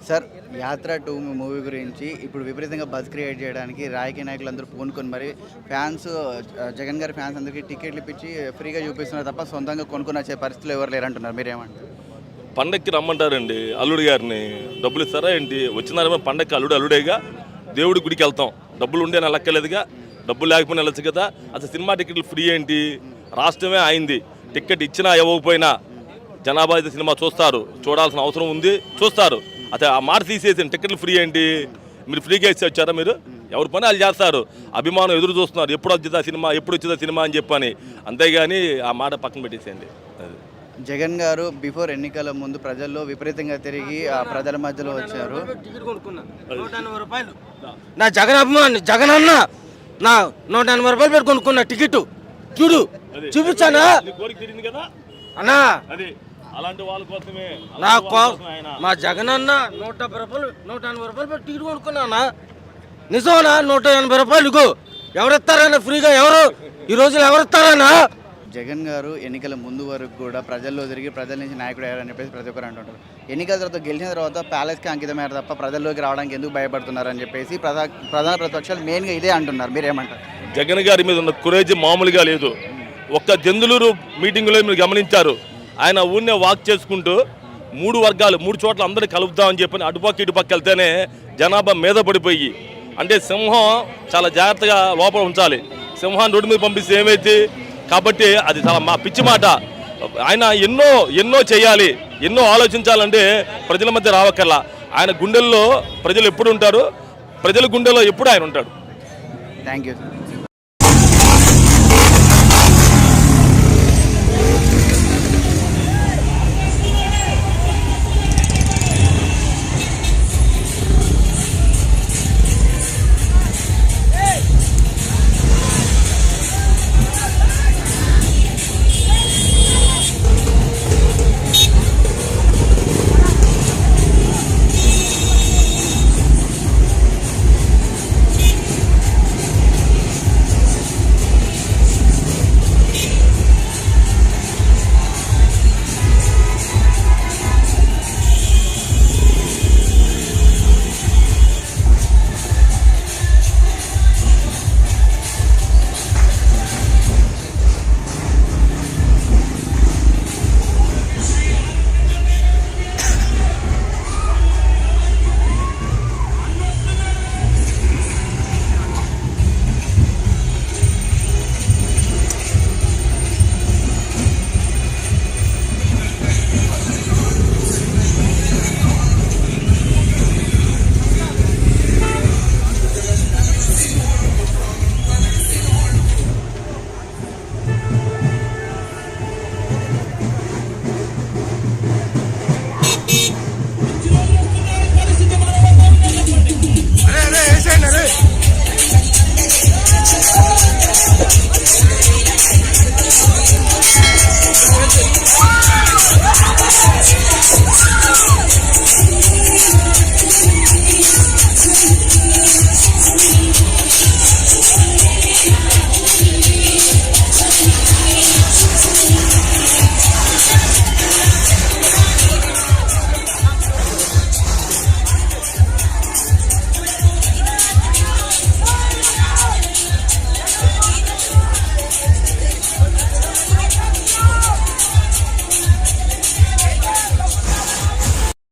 Sir యాత్ర 2 movie గురించి ఇప్పుడు విపరీతంగా బజ్ క్రియేట్ చేయడానికి రాజకీయ నాయకులందరూ పూనుకొని మరి ఫ్యాన్స్ జగన్ గారి ఫ్యాన్స్ అందరికీ టికెట్లు ఇప్పించి ఫ్రీగా చూపిస్తున్నారు తప్ప సొంతంగా కొనుక్కొని వచ్చే పరిస్థితులు ఎవరు లేరంటున్నారు. మీరేమంటారు? పండక్కి రమ్మంటారండి అల్లుడు గారిని, డబ్బులు ఇస్తారా ఏంటి? వచ్చినారేమో పండక్కి అల్లుడేగా, దేవుడి గుడికి వెళ్తాం, డబ్బులు ఉండే లెక్కలేదుగా, డబ్బులు లేకపోయినా వెళ్ళచ్చు కదా. అసలు సినిమా టికెట్లు ఫ్రీ ఏంటి? రాష్ట్రమే అయింది, టికెట్ ఇచ్చినా ఇవ్వకపోయినా జనాభా అయితే సినిమా చూస్తారు, చూడాల్సిన అవసరం ఉంది, చూస్తారు. అదే ఆ మాట తీసేసి టికెట్లు ఫ్రీ ఏంటి? మీరు ఫ్రీగా ఇచ్చి వచ్చారా? మీరు ఎవరి పని వాళ్ళు చేస్తారు, అభిమానం ఎదురు చూస్తున్నారు, ఎప్పుడు వచ్చిందా సినిమా, ఎప్పుడు వచ్చిందా సినిమా అని చెప్పని. అంతేగాని ఆ మాట పక్కన పెట్టేసేయండి. అది జగన్ గారు బిఫోర్ ఎన్నికల ముందు ప్రజల్లో విపరీతంగా తిరిగి ఆ ప్రజల మధ్యలో వచ్చారు. టికెట్ కొనుక్కున్నా 180 రూపాయలు. నా జగన్ అభిమాని, జగన్ అన్న నా 180 రూపాయలు పెట్టి కొనుక్కున్నా టికెట్. చూడు చూపించానా అన్నా, అలాంటి వాళ్ళ కోసమే మా జగన్ అన్న 180 రూపాయలు పెట్టి టికెట్ కొనుక్కున్నా. నిజమన్నా? 180 రూపాయలు ఇగో. ఎవరిస్తారన్నా ఫ్రీగా? ఎవరు ఈ రోజులు ఎవరిస్తారన్నా? జగన్ గారు ఎన్నికల ముందు వరకు కూడా ప్రజల్లో తిరిగి ప్రజల నుంచి నాయకుడు అయ్యారని చెప్పేసి ప్రతి ఒక్కరు అంటుంటారు. ఎన్నికల తర్వాత గెలిచిన తర్వాత ప్యాలెస్కి అంకితమయ్యారు తప్ప ప్రజల్లోకి రావడానికి ఎందుకు భయపడుతున్నారని చెప్పేసి ప్రధాన ప్రతిపక్షాలు మెయిన్గా ఇదే అంటున్నారు. మీరేమంటారు? జగన్ గారి మీద ఉన్న కురేజ్ మామూలుగా లేదు. ఒక్క దెందులూరు మీటింగ్లో మీరు గమనించారు, ఆయన ఊరినే వాక్ చేసుకుంటూ 3 వర్గాలు 3 చోట్ల అందరినీ కలుపుతామని చెప్పని అటుపక్క ఇటుపక్క వెళ్తేనే జనాభా మీద పడిపోయి, అంటే సింహం చాలా జాగ్రత్తగా లోపల ఉంచాలి, సింహాన్ని రోడ్డు మీద పంపిస్తే ఏమైతే. కాబట్టి అది చాలా మా పిచ్చి మాట. ఆయన ఎన్నో చేయాలి, ఎన్నో ఆలోచించాలంటే ప్రజల మధ్య రావక్కర్లా. ఆయన గుండెల్లో ప్రజలు ఎప్పుడు ఉంటారు, ప్రజల గుండెల్లో ఎప్పుడు ఆయన ఉంటాడు. Thank you sir.